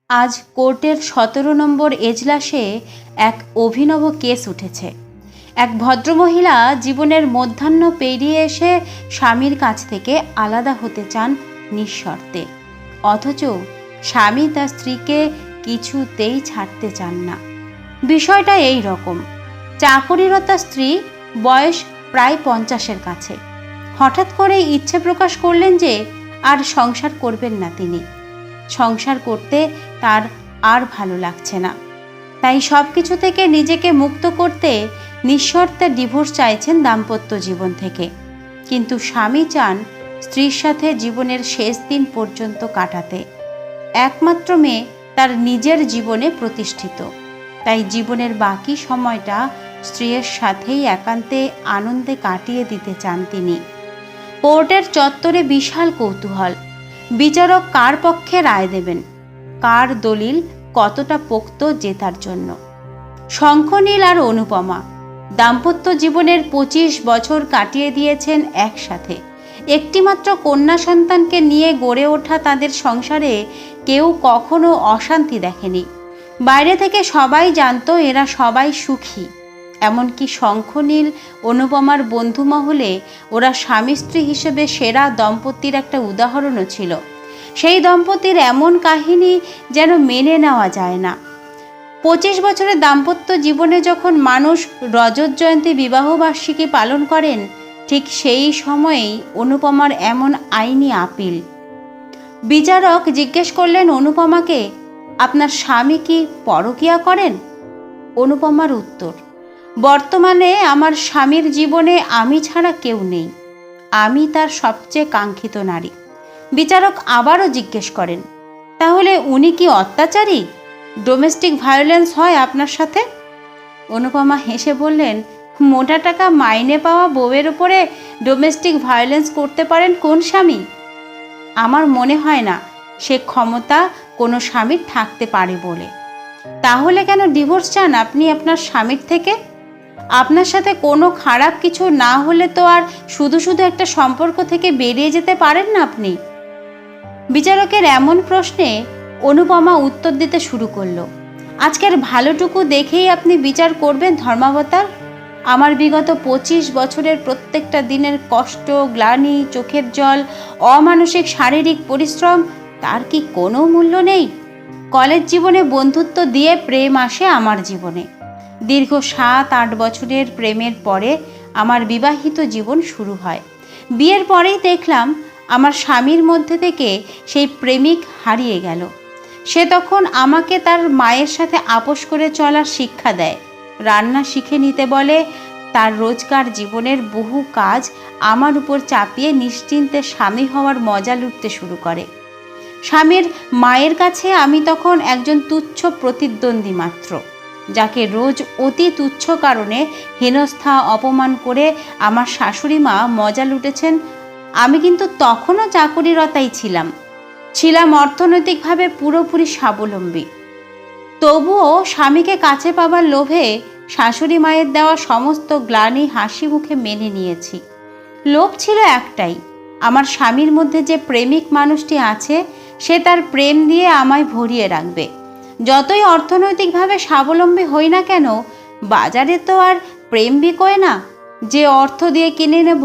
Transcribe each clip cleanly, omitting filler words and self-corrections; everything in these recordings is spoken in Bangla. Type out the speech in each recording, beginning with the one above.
আজ কোর্টের 17 নম্বর এজলাসে এক অভিনব কেস উঠেছে। এক ভদ্রমহিলা জীবনের মধ্যাহ্ন পেরিয়ে এসে স্বামীর কাছ থেকে আলাদা হতে চান নিঃশর্তে, অথচ স্বামী তার স্ত্রীকে কিছুতেই ছাড়তে চান না। বিষয়টা এই রকম। চাকরিরতা স্ত্রী, বয়স প্রায় 50-এর কাছে, হঠাৎ করে ইচ্ছে প্রকাশ করলেন যে আর সংসার করবেন না তিনি। সংসার করতে তার আর ভালো লাগছে না, তাই সব কিছু থেকে নিজেকে মুক্ত করতে নিঃশর্তে ডিভোর্স চাইছেন দাম্পত্য জীবন থেকে। কিন্তু স্বামী চান স্ত্রীর সাথে জীবনের শেষ দিন পর্যন্ত কাটাতে। একমাত্র মেয়ে তার নিজের জীবনে প্রতিষ্ঠিত, তাই জীবনের বাকি সময়টা স্ত্রীর সাথেই একান্তে আনন্দে কাটিয়ে দিতে চান তিনি। কোর্টের চত্বরে বিশাল কৌতূহল। বিচারক কার পক্ষে রায় দেবেন, কার দলিল কতটা পোক্ত জেতার জন্য। শঙ্খনীল আর অনুপমা দাম্পত্য জীবনের 25 বছর কাটিয়ে দিয়েছেন একসাথে। একটিমাত্র কন্যা সন্তানকে নিয়ে গড়ে ওঠা তাদের সংসারে কেউ কখনো অশান্তি দেখেনি। বাইরে থেকে সবাই জানতো এরা সবাই সুখী। এমনকি শঙ্খনীল অনুপমার বন্ধু মহলে ওরা স্বামী স্ত্রী হিসেবে সেরা দম্পতির একটা উদাহরণও ছিল। সেই দম্পতির এমন কাহিনী যেন মেনে নেওয়া যায় না। 25 বছরের দাম্পত্য জীবনে যখন মানুষ রজত জয়ন্তী বিবাহবার্ষিকী পালন করেন, ঠিক সেই সময়েই অনুপমার এমন আইনি আপিল। বিচারক জিজ্ঞেস করলেন অনুপমাকে, আপনার স্বামী কি পরকীয়া করেন? অনুপমার উত্তর, বর্তমানে আমার স্বামীর জীবনে আমি ছাড়া কেউ নেই, আমি তার সবচেয়ে কাঙ্ক্ষিত নারী। বিচারক আবারও জিজ্ঞেস করেন, তাহলে উনি কি অত্যাচারী? ডোমেস্টিক ভায়োলেন্স হয় আপনার সাথে? অনুপমা হেসে বললেন, মোটা টাকা মাইনে পাওয়া বউয়ের উপরে ডোমেস্টিক ভায়োলেন্স করতে পারেন কোন স্বামী? আমার মনে হয় না সে ক্ষমতা কোনো স্বামীর থাকতে পারে বলে। তাহলে কেন ডিভোর্স চান আপনি আপনার স্বামীর থেকে? আপনার সাথে কোনো খারাপ কিছু না হলে তো আর শুধু শুধু একটা সম্পর্ক থেকে বেরিয়ে যেতে পারেন না আপনি। বিচারকের এমন প্রশ্নে অনুপমা উত্তর দিতে শুরু করলো, আজকের ভালোটুকু দেখেই আপনি বিচার করবেন ধর্মাবতার? আমার বিগত 25 বছরের প্রত্যেকটা দিনের কষ্ট, গ্লানি, চোখের জল, অমানসিক শারীরিক পরিশ্রম, তার কি কোনো মূল্য নেই? কলেজ জীবনে বন্ধুত্ব দিয়ে প্রেম আসে আমার জীবনে। দীর্ঘ 7-8 বছরের প্রেমের পরে আমার বিবাহিত জীবন শুরু হয়। বিয়ের পরেই দেখলাম আমার স্বামীর মধ্যে থেকে সেই প্রেমিক হারিয়ে গেল। সে তখন আমাকে তার মায়ের সাথে আপোষ করে চলার শিক্ষা দেয়, রান্না শিখে নিতে বলে, তার রোজকার জীবনের বহু কাজ আমার উপর চাপিয়ে নিশ্চিন্তে স্বামী হওয়ার মজা লুটতে শুরু করে। স্বামীর মায়ের কাছে আমি তখন একজন তুচ্ছ প্রতিদ্বন্দ্বী মাত্র, যাকে রোজ অতি তুচ্ছ কারণে হেনস্থা অপমান করে আমার শাশুড়ি মা মজা লুটেছেন। আমি কিন্তু তখনও চাকরিরতাই ছিলাম অর্থনৈতিকভাবে পুরোপুরি স্বাবলম্বী। তবুও স্বামীকে কাছে পাবার লোভে শাশুড়ি মায়ের দেওয়া সমস্ত গ্লানি হাসি মুখে মেনে নিয়েছি। লোভ ছিল একটাই, আমার স্বামীর মধ্যে যে প্রেমিক মানুষটি আছে সে তার প্রেম দিয়ে আমায় ভরিয়ে রাখবে। যতই অর্থনৈতিকভাবে স্বাবলম্বী হই না কেন, বাজারে তো আর প্রেম বিকোয় না যে অর্থ দিয়ে কিনে নেব।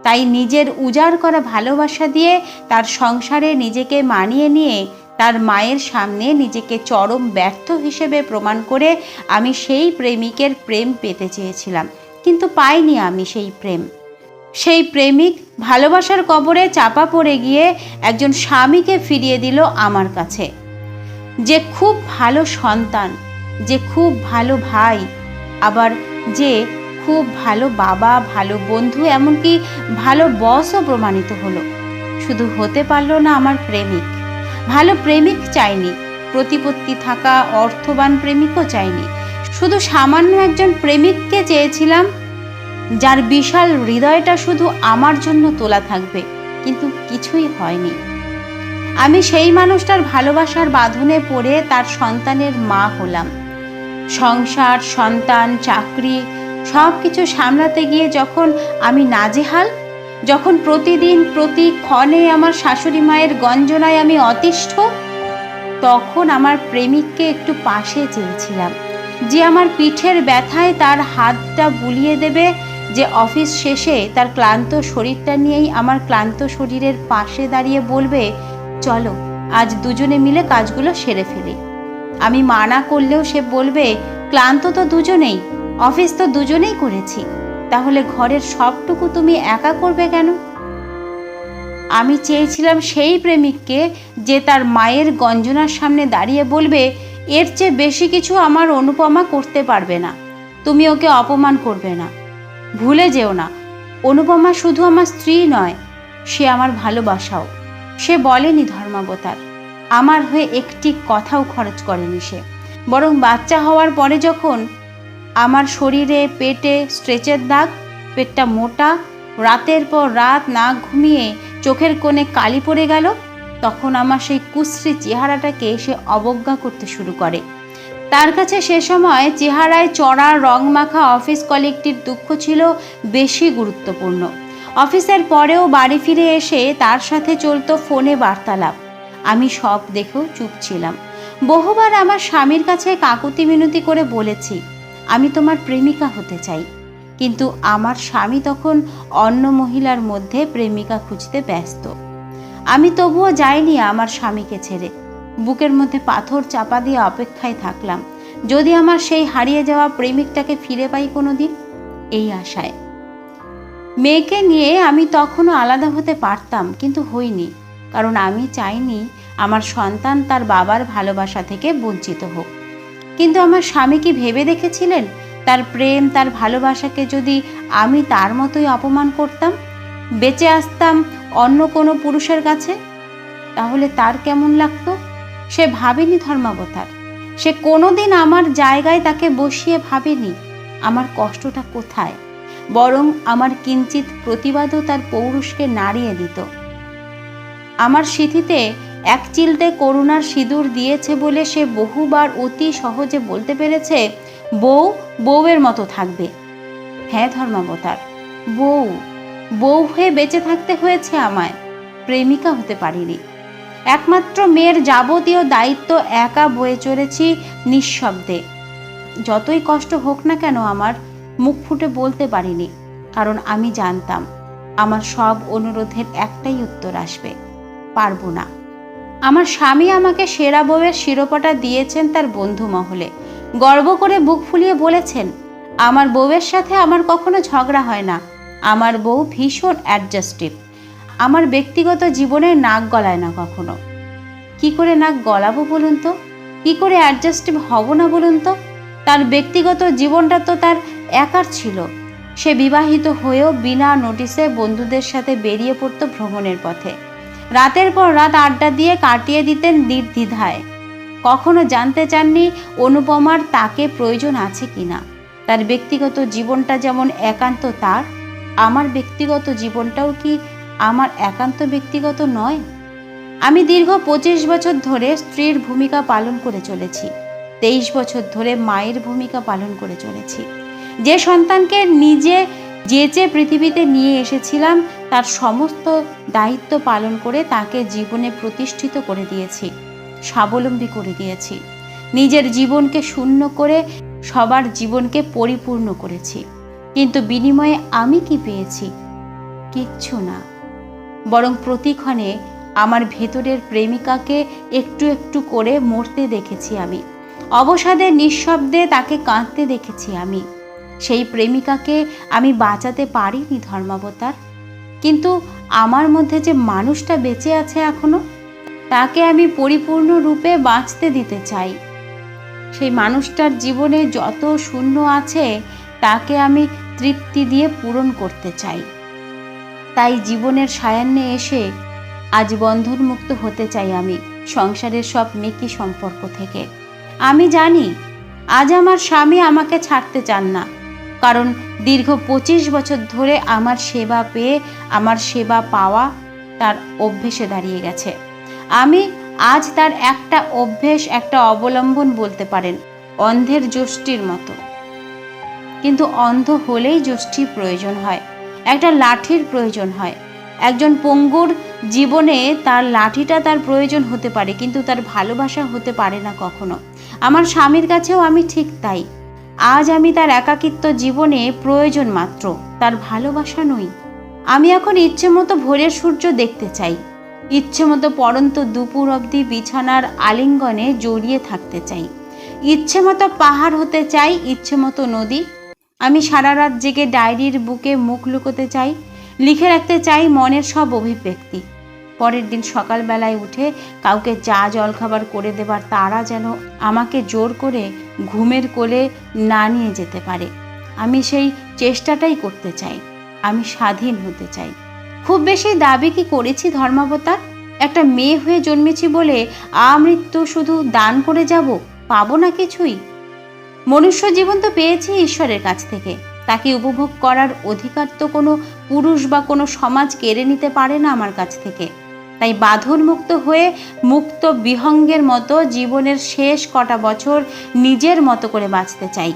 তাই নিজের উজাড় করা ভালোবাসা দিয়ে তার সংসারে নিজেকে মানিয়ে নিয়ে তার মায়ের সামনে নিজেকে চরম ব্যর্থ হিসেবে প্রমাণ করে আমি সেই প্রেমিকের প্রেম পেতে চেয়েছিলাম, কিন্তু পাইনি আমি সেই প্রেম। সেই প্রেমিক ভালোবাসার কবরে চাপা পড়ে গিয়ে একজন স্বামীকে ফিরিয়ে দিল আমার কাছে, যে খুব ভালো সন্তান, যে খুব ভালো ভাই, আবার যে খুব ভালো বাবা, ভালো বন্ধু, এমনকি ভালো বসও প্রমাণিত হলো। শুধু হতে পারলো না আমার প্রেমিক। ভালো প্রেমিক চাইনি, প্রতিপত্তি থাকা অর্থবান প্রেমিকও চাইনি, শুধু সামান্য একজন প্রেমিককে চেয়েছিলাম যার বিশাল হৃদয়টা শুধু আমার জন্য তোলা থাকবে। কিন্তু কিছুই হয়নি। আমি সেই মানুষটার ভালোবাসার বাঁধনে পড়ে তার সন্তানের মা হলাম। সংসার, সন্তান, চাকরি সব কিছু সামলাতে গিয়ে যখন আমি নাজেহাল, যখন প্রতিদিন প্রতি ক্ষণে আমার শাশুড়ি মায়ের গঞ্জনায় আমি অতিষ্ঠ, তখন আমার প্রেমিককে একটু পাশে চেয়েছিলাম, যে আমার পিঠের ব্যথায় তার হাতটা বুলিয়ে দেবে, যে অফিস শেষে তার ক্লান্ত শরীরটা নিয়েই আমার ক্লান্ত শরীরের পাশে দাঁড়িয়ে বলবে, চলো আজ দুজনে মিলে কাজগুলো সেরে ফেলি। আমি মানা করলেও সে বলবে, ক্লান্ত তো দুজনেই, অফিস তো দুজনেই করেছি, তাহলে ঘরের সবটুকু তুমি একা করবে কেন? আমি চেয়েছিলাম সেই প্রেমিককে যে তার মায়ের গঞ্জনার সামনে দাঁড়িয়ে বলবে, এর চেয়ে বেশি কিছু আমার অনুপমা করতে পারবে না, তুমি ওকে অপমান করবে না। ভুলে যেও না, অনুপমা শুধু আমার স্ত্রী নয়, সে আমার ভালোবাসাও। সে বলেনি ধর্মাবতার, আমার হয়ে একটি কথাও খরচ করেনি সে, বরং বাচ্চা হওয়ার পরে যখন আমার শরীরে পেটে স্ট্রেচের দাগ, পেটটা মোটা, রাতের পর রাত না ঘুমিয়ে চোখের কোণে কালি পড়ে গেল, তখন আমার সেই কুশ্রী চেহারাটাকে সে অবজ্ঞা করতে শুরু করে। তার কাছে সে সময় চেহারায় চড়া রং মাখা অফিস কলিগটির দুঃখ ছিল বেশি গুরুত্বপূর্ণ। অফিসের পরেও বাড়ি ফিরে এসে তার সাথে চলতো ফোনে বার্তালাপ। আমি সব দেখেও চুপ ছিলাম। বহুবার আমার স্বামীর কাছে কাকুতি মিনতি করে বলেছি, আমি তোমার প্রেমিকা হতে চাই, কিন্তু আমার স্বামী তখন অন্য মহিলার মধ্যে প্রেমিকা খুঁজতে ব্যস্ত। আমি তবুও যাইনি আমার স্বামীকে ছেড়ে, বুকের মধ্যে পাথর চাপা দিয়ে অপেক্ষায় থাকলাম, যদি আমার সেই হারিয়ে যাওয়া প্রেমিকটাকে ফিরে পাই কোনোদিন, এই আশায়। মেয়েকে নিয়ে আমি তখনও আলাদা হতে পারতাম, কিন্তু হইনি, কারণ আমি চাইনি আমার সন্তান তার বাবার ভালোবাসা থেকে বঞ্চিত হোক। কিন্তু আমার স্বামী কি ভেবে দেখেছিলেন, তার প্রেম তার ভালোবাসাকে যদি আমি তার মতোই অপমান করতাম, বেঁচে আসতাম অন্য কোনো পুরুষের কাছে, তাহলে তার কেমন লাগতো? সে ভাবেনি ধর্মাবতার, সে কোনোদিন আমার জায়গায় তাকে বসিয়ে ভাবেনি আমার কষ্টটা কোথায়, বরং আমার কিঞ্চিত প্রতিবাদও তার পৌরুষকে নাড়িয়ে দিত। আমার সিঁথিতে এক চিলতে করুণার সিঁদুর দিয়েছে বলে সে বহুবার অতি সহজে বলতে পেরেছে, বউ বউয়ের মতো থাকবে। হ্যাঁ ধর্মাবতার, বউ বউ হয়ে বেঁচে থাকতে হয়েছে আমায়, প্রেমিকা হতে পারিনি। একমাত্র মেয়ের যাবতীয় দায়িত্ব একা বয়ে চলেছি নিঃশব্দে। যতই কষ্ট হোক না কেন আমার, মুখ ফুটে বলতে পারিনি, কারণ আমি জানতাম আমার সব অনুরোধের একটাই উত্তর আসবে, পারবো না। আমার স্বামী আমাকে সেরা বউয়ের শিরোপাটা দিয়েছেন তার বন্ধু মহলে, গর্ব করে বুক ফুলিয়ে বলেছেন, আমার বউয়ের সাথে আমার কখনো ঝগড়া হয় না, আমার বউ ভীষণ অ্যাডজাস্টিভ, আমার ব্যক্তিগত জীবনে নাক গলায় না কখনো। কি করে নাক গলাবো বলুন তো, কি করে অ্যাডজাস্টিভ হব না বলুন তো? তার ব্যক্তিগত জীবনটা তো তার একার ছিল। সে বিবাহিত হয়েও বিনা নোটিসে বন্ধুদের সাথে বেরিয়ে পড়তো ভ্রমণের পথে, রাতের পর রাত আড্ডা দিয়ে কাটিয়ে দিতেন নির্দ্বিধায়। কখনো জানতে চাননি অনুপমার তাকে প্রয়োজন আছে কিনা। তার ব্যক্তিগত জীবনটা যেমন একান্ত তার, আমার ব্যক্তিগত জীবনটাও কি আমার একান্ত ব্যক্তিগত নয়? আমি দীর্ঘ 25 বছর ধরে স্ত্রীর ভূমিকা পালন করে চলেছি, 23 বছর ধরে মায়ের ভূমিকা পালন করে চলেছি। যে সন্তানকে নিজে যেচে পৃথিবীতে নিয়ে এসেছিলাম, তার সমস্ত দায়িত্ব পালন করে তাকে জীবনে প্রতিষ্ঠিত করে দিয়েছি, স্বাবলম্বী করে দিয়েছি। নিজের জীবনকে শূন্য করে সবার জীবনকে পরিপূর্ণ করেছি, কিন্তু বিনিময়ে আমি কি পেয়েছি? কিচ্ছু না, বরং প্রতিক্ষণে আমার ভেতরের প্রেমিকাকে একটু একটু করে মরতে দেখেছি আমি, অবসাদে নিঃশব্দে তাকে কাঁদতে দেখেছি আমি। সেই প্রেমিকাকে আমি বাঁচাতে পারিনি ধর্মাবতার, কিন্তু আমার মধ্যে যে মানুষটা বেঁচে আছে এখনো, তাকে আমি পরিপূর্ণ রূপে বাঁচতে দিতে চাই। সেই মানুষটার জীবনে যত শূন্য আছে তাকে আমি তৃপ্তি দিয়ে পূরণ করতে চাই। তাই জীবনের সায়ান্নে এসে আজ বন্ধনমুক্ত হতে চাই আমি সংসারের সব মেকি সম্পর্ক থেকে। আমি জানি আজ আমার স্বামী আমাকে ছাড়তে চান না, কারণ দীর্ঘ 25 বছর ধরে আমার সেবা পেয়ে আমার সেবা পাওয়া তার অভ্যেসে দাঁড়িয়ে গেছে। আমি আজ তার একটা অভ্যেস, একটা অবলম্বন বলতে পারেন, অন্ধের যষ্টির মতো। কিন্তু অন্ধ হলেই যষ্টির প্রয়োজন হয়, একটা লাঠির প্রয়োজন হয়। একজন পঙ্গুর জীবনে তার লাঠিটা তার প্রয়োজন হতে পারে, কিন্তু তার ভালোবাসা হতে পারে না কখনো। আমার স্বামীর কাছেও আমি ঠিক তাই। আজ আমি তার একাকিত্ব জীবনে প্রয়োজন মাত্র, তার ভালোবাসা নই। আমি এখন ইচ্ছে মতো ভোরের সূর্য দেখতে চাই, ইচ্ছে মতো পড়ন্ত দুপুর অবধি বিছানার আলিঙ্গনে জড়িয়ে থাকতে চাই, ইচ্ছে মতো পাহাড় হতে চাই, ইচ্ছে মতো নদী। আমি সারা রাত জেগে ডায়েরির বুকে মুখ লুকোতে চাই, লিখে রাখতে চাই মনের সব অভিব্যক্তি। পরের দিন সকালবেলায় উঠে কাউকে চা জলখাবার করে দেবার তারা যেন আমাকে জোর করে ঘুমের কোলে না নিয়ে যেতে পারে। আমি সেই চেষ্টাটাই করতে চাই। আমি স্বাধীন হতে চাই। খুব বেশি দাবি কি করেছি ধর্মাবতার? একটা মেয়ে হয়ে জন্মেছি বলে আমৃত্যু শুধু দান করে যাব, পাবো না কিছুই? মনুষ্য জীবন তো পেয়েছি ঈশ্বরের কাছ থেকে, তাকে উপভোগ করার অধিকার তো কোনো পুরুষ বা কোনো সমাজ কেড়ে নিতে পারে না আমার কাছ থেকে। তাই বাঁধন মুক্ত হয়ে মুক্ত বিহঙ্গের মতো জীবনের শেষ কটা বছর নিজের মতো করে বাঁচতে চাই।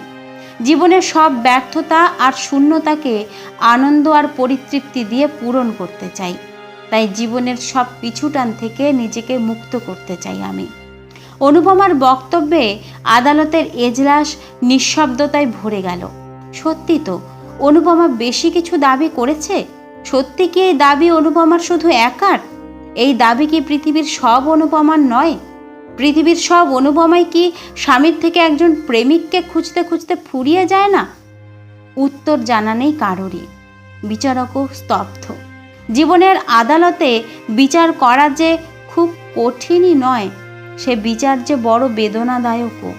জীবনের সব ব্যর্থতা আর শূন্যতাকে আনন্দ আর পরিতৃপ্তি দিয়ে পূরণ করতে চাই। তাই জীবনের সব পিছুটান থেকে নিজেকে মুক্ত করতে চাই আমি। অনুপমার বক্তব্যে আদালতের এজলাস নিঃশব্দতায় ভরে গেল। সত্যি তো, অনুপমা বেশি কিছু দাবি করেছে? সত্যি কি এই দাবি অনুপমার শুধু একার? এই দাবি কি পৃথিবীর সব অনুপমার নয়? পৃথিবীর সব অনুপমাই কি স্বামীর থেকে একজন প্রেমিককে খুঁজতে খুঁজতে ফুরিয়ে যায় না? উত্তর জানা নেই কারোরই। বিচারকও স্তব্ধ। জীবনের আদালতে বিচার করা যে খুব কঠিনই নয়, সে বিচার যে বড় বেদনাদায়কও।